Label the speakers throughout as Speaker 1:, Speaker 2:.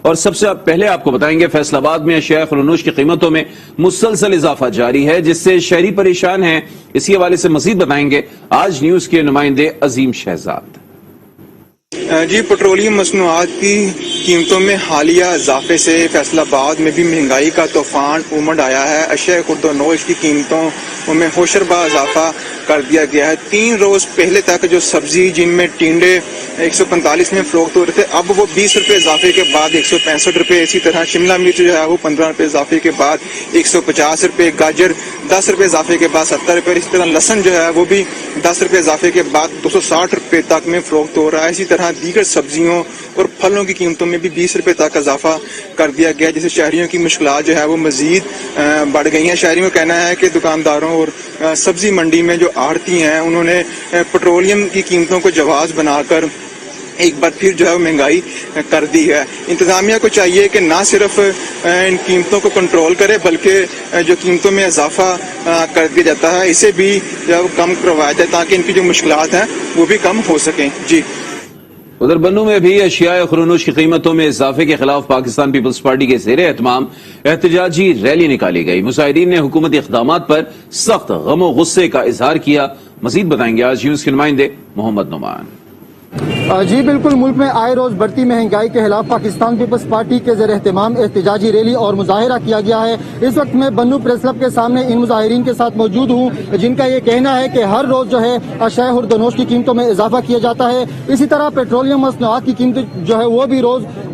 Speaker 1: اور سب سے پہلے آپ کو بتائیں گے فیصل آباد میں اشیاء خرونوش کی قیمتوں میں مسلسل اضافہ جاری ہے جس سے شہری پریشان ہیں. اسی حوالے سے مزید بتائیں گے آج نیوز کے نمائندے عظیم شہزاد.
Speaker 2: جی، پٹرولیم مصنوعات کی قیمتوں میں حالیہ اضافے سے فیصل آباد میں بھی مہنگائی کا طوفان امڈ آیا ہے. اشیاء خردونوش کی قیمتوں میں ہوشربا اضافہ کر دیا گیا ہے. 3 روز پہلے تک جو سبزی جن میں ٹینڈے 145 میں فروخت ہو رہے تھے، اب وہ 20 روپے اضافے کے بعد 165 روپے. اسی طرح شملہ مرچ جو ہے وہ 15 روپے اضافے کے بعد 150 روپے. گاجر 10 روپے اضافے کے بعد 70 روپے. اسی طرح لہسن جو ہے وہ بھی 10 روپے اضافے کے بعد 260 روپے تک میں فروخت ہو رہا ہے. اسی طرح دیگر سبزیوں اور پھلوں کی قیمتوں میں بھی 20 روپے تک اضافہ کر دیا گیا، جس سے شہریوں کی مشکلات جو ہے وہ مزید بڑھ گئی ہیں. شہریوں کا کہنا ہے کہ دکانداروں اور سبزی منڈی میں جو آڑھتی ہیں انہوں نے پٹرولیم کی قیمتوں کو جواز بنا کر ایک بار پھر جو ہے وہ مہنگائی کر دی ہے. انتظامیہ کو چاہیے کہ نہ صرف ان قیمتوں کو کنٹرول کرے بلکہ جو قیمتوں میں اضافہ کر دیا جاتا ہے اسے بھی جو ہے وہ کم کروایا جائے تاکہ ان کی جو مشکلات ہیں وہ بھی کم ہو سکیں. جی،
Speaker 1: ادھر بنوں میں بھی اشیاء خرونوش کی قیمتوں میں اضافے کے خلاف پاکستان پیپلز پارٹی کے زیر اہتمام احتجاجی ریلی نکالی گئی. مظاہرین نے حکومتی اقدامات پر سخت غم و غصے کا اظہار کیا. مزید بتائیں گے آج نیوز کے نمائندے محمد نعمان.
Speaker 3: جی بالکل، ملک میں آئے روز بڑھتی مہنگائی کے خلاف پاکستان پیپلز پارٹی کے زیر اہتمام احتجاجی ریلی اور مظاہرہ کیا گیا ہے. اس وقت میں بنو پریس کلب کے سامنے ان مظاہرین کے ساتھ موجود ہوں جن کا یہ کہنا ہے کہ ہر روز جو ہے اشیاء خردونوش کی قیمتوں میں اضافہ کیا جاتا ہے. اسی طرح پیٹرولیم مصنوعات کی قیمت جو ہے وہ بھی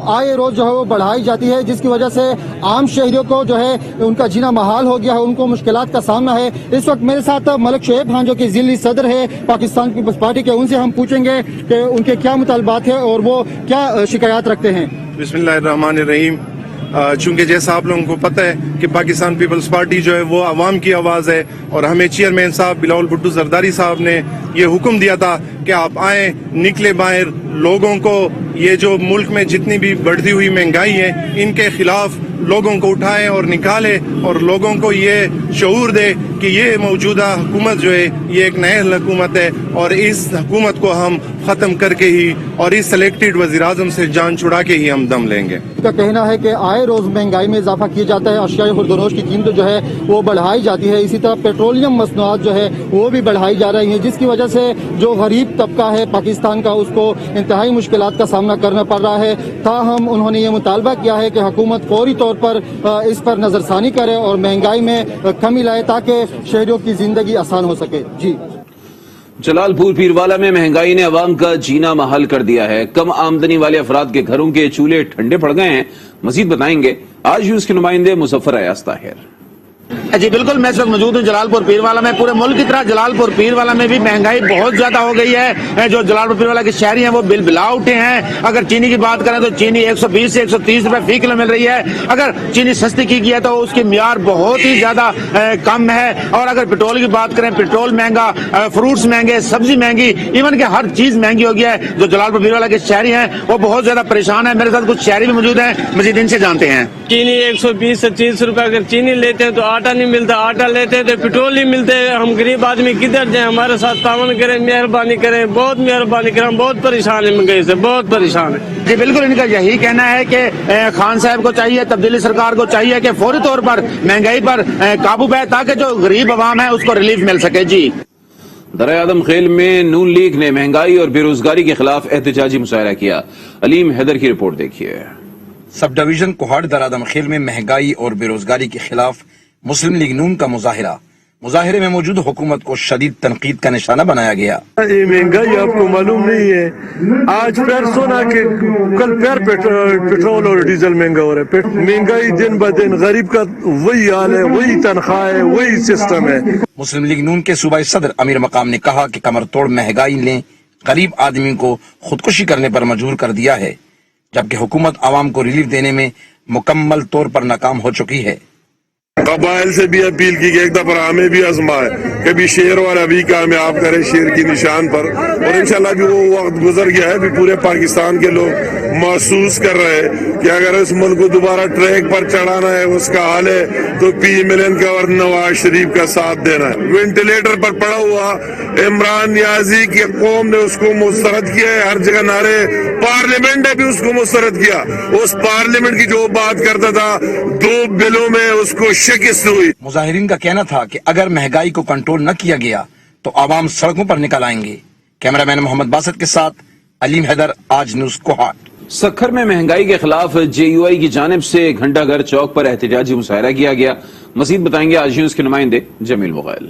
Speaker 3: آئے روز جو ہے وہ بڑھائی جاتی ہے، جس کی وجہ سے عام شہریوں کو جو ہے ان کا جینا محال ہو گیا ہے، ان کو مشکلات کا سامنا ہے. اس وقت میرے ساتھ ملک شعیب خان جو کہ ضلعی صدر ہے پاکستان پیپلز پارٹی کے، ان سے ہم پوچھیں گے کہ ان کے کیا مطالبات ہیں اور وہ کیا شکایات رکھتے ہیں.
Speaker 4: بسم اللہ الرحمن الرحیم. چونکہ جیسا آپ لوگوں کو پتہ ہے کہ پاکستان پیپلز پارٹی جو ہے وہ عوام کی آواز ہے، اور ہمیں چیئرمین صاحب بلاول بھٹو زرداری صاحب نے یہ حکم دیا تھا کہ آپ آئیں، نکلے باہر، لوگوں کو یہ جو ملک میں جتنی بھی بڑھتی ہوئی مہنگائی ہے ان کے خلاف لوگوں کو اٹھائیں اور نکالیں، اور لوگوں کو یہ شعور دے کہ یہ موجودہ حکومت جو ہے یہ ایک نئے حکومت ہے، اور اس حکومت کو ہم ختم کر کے ہی اور اس سلیکٹڈ وزیراعظم سے جان چھڑا کے ہی ہم دم لیں گے.
Speaker 3: کا کہنا ہے کہ آئے روز مہنگائی میں اضافہ کیا جاتا ہے، اشیاء خردونوش کی قیمت جو ہے وہ بڑھائی جاتی ہے. اسی طرح پیٹرولیم مصنوعات جو ہے وہ بھی بڑھائی جا رہی ہیں، جس کی وجہ سے جو غریب طبقہ ہے پاکستان کا اس کو انتہائی مشکلات کا سامنا کرنا پڑ رہا ہے. تاہم انہوں نے یہ مطالبہ کیا ہے کہ حکومت فوری طور پر اس پر نظر ثانی کرے اور مہنگائی میں کمی لائے تاکہ شہریوں کی زندگی آسان ہو سکے. جی،
Speaker 1: جلال پور پیروالا میں مہنگائی نے عوام کا جینا محال کر دیا ہے. کم آمدنی والے افراد کے گھروں کے چولہے ٹھنڈے پڑ گئے ہیں. مزید بتائیں گے آج نیوز کے نمائندے مظفر ایاز طاہر.
Speaker 5: جی بالکل، میں اس وقت موجود ہوں جلال پور پیروالا میں. پورے ملک کی طرح جلال پور پیروالا میں بھی مہنگائی بہت زیادہ ہو گئی ہے. جو جلال پور پیروالا کے شہری ہیں وہ بل بلا اٹھے ہیں. اگر چینی کی بات کریں تو چینی 120 سے 130 روپے فی کلو مل رہی ہے. اگر چینی سستی کی گئی ہے تو اس کی معیار بہت ہی زیادہ کم ہے. اور اگر پیٹرول کی بات کریں، پیٹرول مہنگا، فروٹس مہنگے، سبزی مہنگی، ایون کہ ہر چیز مہنگی ہو گیا ہے. جو جلال پور پیروالا کے شہری ہیں وہ بہت زیادہ پریشان ہیں. میرے ساتھ کچھ شہری بھی موجود ہیں، مزید ان سے جانتے ہیں.
Speaker 6: چینی 120 سے 30 روپے اگر چینی لیتے ہیں تو آٹا نہیں ملتا، آٹا لیتے ہیں تو پیٹرول نہیں ملتے. ہم غریب آدمی کدھر جائیں؟ ہمارے ساتھ تعاون کریں، مہربانی کریں، بہت مہربانی کریں. ہم بہت پریشان ہیں مہنگائی سے، بہت پریشان ہیں.
Speaker 5: جی بالکل، ان کا یہی کہنا ہے کہ خان صاحب کو چاہیے، تبدیلی سرکار کو چاہیے کہ فوری طور پر مہنگائی پر قابو پائے تاکہ جو غریب عوام ہے اس کو ریلیف مل سکے. جی،
Speaker 1: درہ آدم خیل میں نون لیگ نے مہنگائی اور بے روزگاری کے خلاف احتجاجی مظاہرہ کیا. علیم حیدر کی رپورٹ دیکھیے.
Speaker 7: سب ڈویژن کوہاڑ درہ آدم خیل میں مہنگائی اور بے روزگاری کے خلاف مسلم لیگ نون کا مظاہرے میں موجود حکومت کو شدید تنقید کا نشانہ بنایا گیا.
Speaker 8: یہ مہنگائی آپ کو معلوم نہیں ہے، آج پیر سونا کے کل پیر پیٹرول اور ڈیزل مہنگا ہو رہا ہے. مہنگائی دن بہ دن، غریب کا وہی حال ہے، وہی تنخواہ ہے، وہی سسٹم ہے.
Speaker 7: مسلم لیگ نون کے صوبائی صدر امیر مقام نے کہا کہ کمر توڑ مہنگائی نے غریب آدمی کو خودکشی کرنے پر مجبور کر دیا ہے، جبکہ حکومت عوام کو ریلیف دینے میں مکمل طور پر ناکام ہو چکی ہے.
Speaker 8: قبائل سے بھی اپیل کی کہ ایک دفعہ ہمیں بھی آزمائے. کبھی شیر والا بھی کامیاب کرے شیر کی نشان پر، اور انشاءاللہ بھی وہ وقت گزر گیا ہے. بھی پورے پاکستان کے لوگ محسوس کر رہے ہیں کہ اگر اس ملک کو دوبارہ ٹریک پر چڑھانا ہے اس کا حال ہے تو پی ملن کا اور نواز شریف کا ساتھ دینا ہے. وینٹیلیٹر پر پڑا ہوا عمران نیازی کی قوم نے اس کو مسترد کیا ہے، ہر جگہ نعرے، پارلیمنٹ نے بھی اس کو مسترد کیا. اس پارلیمنٹ کی جو بات کرتا تھا 2 بلوں میں اس کو شکست ہوئی.
Speaker 7: مظاہرین کا کہنا تھا کہ اگر مہنگائی کو کنٹرول نہ کیا گیا تو عوام سڑکوں پر نکل آئیں گے. کیمرہ مین محمد باسط کے ساتھ علیم حیدر، آج نیوز کوہاٹ.
Speaker 1: سکھر میں مہنگائی کے خلاف جے یو آئی کی جانب سے گھنٹہ گھر چوک پر احتجاجی مظاہرہ کیا گیا. مزید بتائیں گے آج نیوز کے نمائندے جمیل مغل.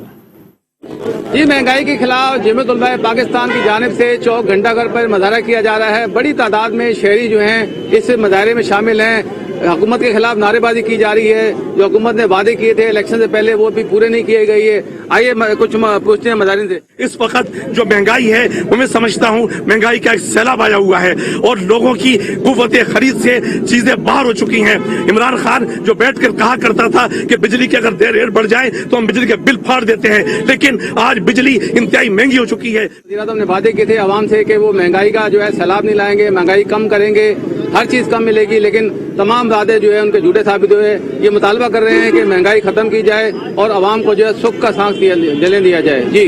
Speaker 9: جی، مہنگائی کے خلاف جمعیت علماء پاکستان کی جانب سے چوک گھنٹہ گھر پر مظاہرہ کیا جا رہا ہے. بڑی تعداد میں شہری جو ہیں اس مظاہرے میں شامل ہیں. حکومت کے خلاف نعرے بازی کی جا رہی ہے. جو حکومت نے وعدے کیے تھے الیکشن سے پہلے وہ بھی پورے نہیں کیے گئے ہے. آئیے کچھ پوچھتے ہیں مظاہرین سے.
Speaker 10: اس وقت جو مہنگائی ہے وہ میں سمجھتا ہوں مہنگائی کا ایک سیلاب آیا ہوا ہے اور لوگوں کی قوت خرید سے چیزیں باہر ہو چکی ہیں. عمران خان جو بیٹھ کر کہا کرتا تھا کہ بجلی کے اگر ریٹ بڑھ جائیں تو ہم بجلی کے بل پھاڑ دیتے ہیں، لیکن آج بجلی انتہائی مہنگی ہو چکی ہے.
Speaker 9: وزیر اعظم نے وعدے کیے تھے عوام سے کہ وہ مہنگائی کا جو ہے سیلاب نہیں لائیں گے، مہنگائی کم کریں گے، ہر چیز کم ملے گی، لیکن تمام وعدے جو ہے ان کے جھوٹے ثابت ہوئے. یہ مطالبہ کر رہے ہیں کہ مہنگائی ختم کی جائے اور عوام کو جو ہے سکھ کا سانس جلنے دیا جائے. جی،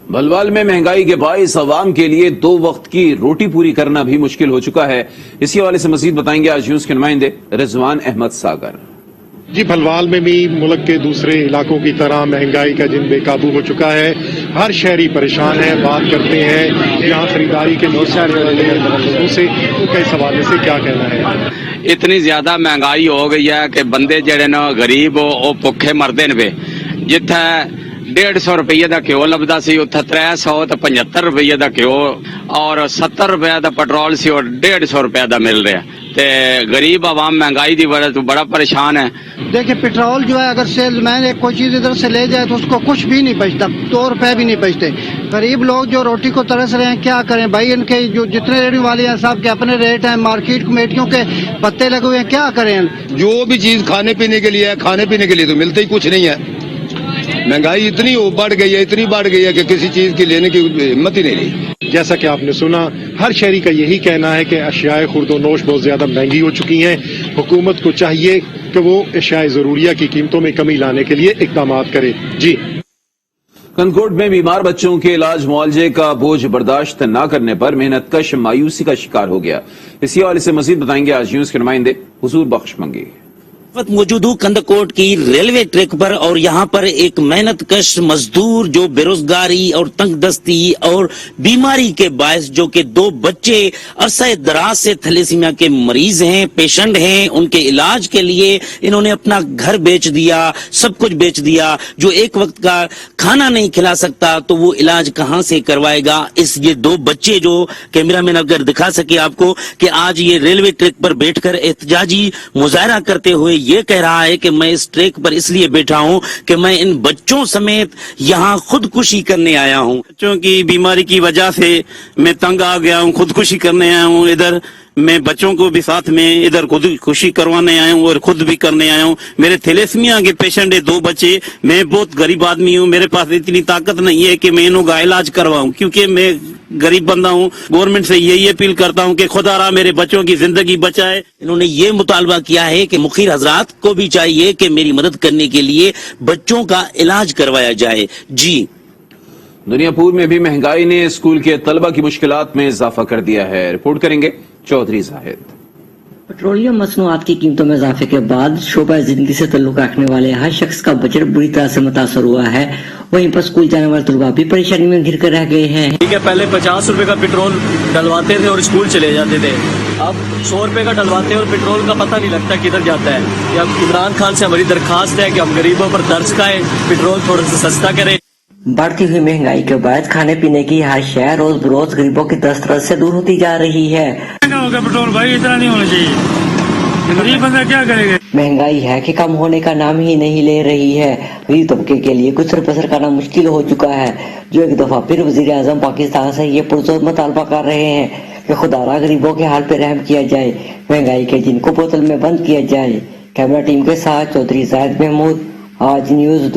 Speaker 1: بھلوال میں مہنگائی کے باعث عوام کے لیے 2 وقت کی روٹی پوری کرنا بھی مشکل ہو چکا ہے. اسی حوالے سے مزید بتائیں گے آج نیوز کے نمائندے رضوان احمد ساگر.
Speaker 11: جی، بھلوال میں بھی ملک کے دوسرے علاقوں کی طرح مہنگائی کا جن بے قابو ہو چکا ہے. ہر شہری پریشان ہے. بات کرتے ہیں یہاں خریداری کے بہت سارے لوگوں سے، ان کا اس حوالے سے کیا کہنا ہے؟
Speaker 12: اتنی زیادہ مہنگائی ہو گئی ہے کہ بندے جڑے نا غریب وہ بھوکے مردے نے. جتھے 150 روپیے کا گھیو لبدا سی اتنے 375 روپیے کا گھیو اور 70 روپے کا پٹرول سی اور 150 روپے کا مل رہا. تے غریب عوام مہنگائی دی وجہ تو بڑا پریشان ہے.
Speaker 13: دیکھیں پٹرول جو ہے اگر سیل مین ایک کوئی چیز ادھر سے لے جائے تو اس کو کچھ بھی نہیں بچتا، 2 روپے بھی نہیں بچتے. غریب لوگ جو روٹی کو ترس رہے ہیں کیا کریں بھائی؟ ان کے جو جتنے ریٹ والے ہیں سب کے اپنے ریٹ ہیں، مارکیٹ کمیٹیوں کے پتے لگے ہوئے ہیں، کیا کریں؟
Speaker 14: جو بھی چیز کھانے پینے کے لیے ہے، کھانے پینے کے لیے تو ملتا ہی کچھ نہیں ہے. مہنگائی اتنی بڑھ گئی ہے کہ کسی چیز کی لینے کی ہمت ہی نہیں رہی.
Speaker 11: جیسا کہ آپ نے سنا، ہر شہری کا یہی کہنا ہے کہ اشیاء خرد و نوش بہت زیادہ مہنگی ہو چکی ہیں. حکومت کو چاہیے کہ وہ اشیاء ضروریہ کی قیمتوں میں کمی لانے کے لیے اقدامات کرے. جی،
Speaker 1: کنکوٹ میں بیمار بچوں کے علاج معالجے کا بوجھ برداشت نہ کرنے پر محنت کش مایوسی کا شکار ہو گیا. اسی حوالے سے مزید بتائیں گے آج نیوز کے نمائندے حضور بخش منگی.
Speaker 15: موجود ہوں کندکوٹ کی ریلوے ٹریک پر اور یہاں پر ایک محنت کش مزدور جو بے روزگاری اور تنگ دستی اور بیماری کے باعث جو کہ 2 بچے عرصہ دراز سے تھیلیسیمیا کے مریض ہیں، پیشنٹ ہیں، ان کے علاج کے لیے انہوں نے اپنا گھر بیچ دیا، سب کچھ بیچ دیا. جو ایک وقت کا کھانا نہیں کھلا سکتا تو وہ علاج کہاں سے کروائے گا؟ یہ 2 بچے جو کیمرہ مین اگر دکھا سکے آپ کو کہ آج یہ ریلوے ٹریک پر بیٹھ کر احتجاجی مظاہرہ کرتے ہوئے یہ کہہ رہا ہے کہ میں اس ٹریک پر اس لیے بیٹھا ہوں کہ میں ان بچوں سمیت یہاں خودکشی کرنے آیا ہوں. بچوں کی بیماری کی وجہ سے میں تنگ آ گیا ہوں، خودکشی کرنے آیا ہوں. ادھر میں بچوں کو بھی ساتھ میں ادھر خودکشی کروانے آیا ہوں اور خود بھی کرنے آیا ہوں. میرے تھیلیسیمیا کے پیشنٹ ہے 2 بچے. میں بہت غریب آدمی ہوں، میرے پاس اتنی طاقت نہیں ہے کہ میں انہوں کا علاج کرواؤں، کیونکہ میں غریب بندہ ہوں. گورنمنٹ سے یہی اپیل کرتا ہوں کہ خدا را میرے بچوں کی زندگی بچائے. انہوں نے یہ مطالبہ کیا ہے کہ مخیر حضرات کو بھی چاہیے کہ میری مدد کرنے کے لیے بچوں کا علاج کروایا جائے. جی،
Speaker 1: دنیا پور میں بھی مہنگائی نے اسکول کے طلبہ کی مشکلات میں اضافہ کر دیا ہے. رپورٹ کریں گے چودھری زاہد.
Speaker 16: پیٹرولیم مصنوعات کی قیمتوں میں اضافے کے بعد شعبہ زندگی سے تعلق رکھنے والے ہر شخص کا بجٹ بری طرح سے متاثر ہوا ہے. وہیں پر اسکول جانے والے طلبہ بھی پریشانی میں گھر کر رہ گئے ہیں.
Speaker 17: ٹھیک ہے، پہلے 50 روپے کا پیٹرول ڈلواتے تھے اور اسکول چلے جاتے تھے. اب 100 روپے کا ڈلواتے ہیں اور پیٹرول کا پتہ نہیں لگتا کدھر جاتا ہے. کہ اب عمران خان سے ہماری درخواست ہے کہ ہم غریبوں پر ترس کھائیں، پیٹرول تھوڑا سا سستا کریں.
Speaker 16: بڑھتی ہوئی مہنگائی کے بعد کھانے پینے کی ہر شے روز بروز غریبوں کی دسترس سے دور ہوتی جا رہی ہے.
Speaker 6: پیٹرول بھائی اتنا نہیں ہونا چاہیے، غریب بندہ کیا کرے گا؟
Speaker 16: مہنگائی ہے کہ کم ہونے کا نام ہی نہیں لے رہی ہے. غریب طبقے کے لیے کچھ بسر کرنا مشکل ہو چکا ہے، جو ایک دفعہ پھر وزیر اعظم پاکستان سے یہ پرزور مطالبہ کر رہے ہیں کہ خدا را غریبوں کے حال پہ رحم کیا جائے، مہنگائی کے جن کو بوتل میں بند کیا جائے. کیمرہ ٹیم کے ساتھ چودھری زاہد محمود، آج نیوز.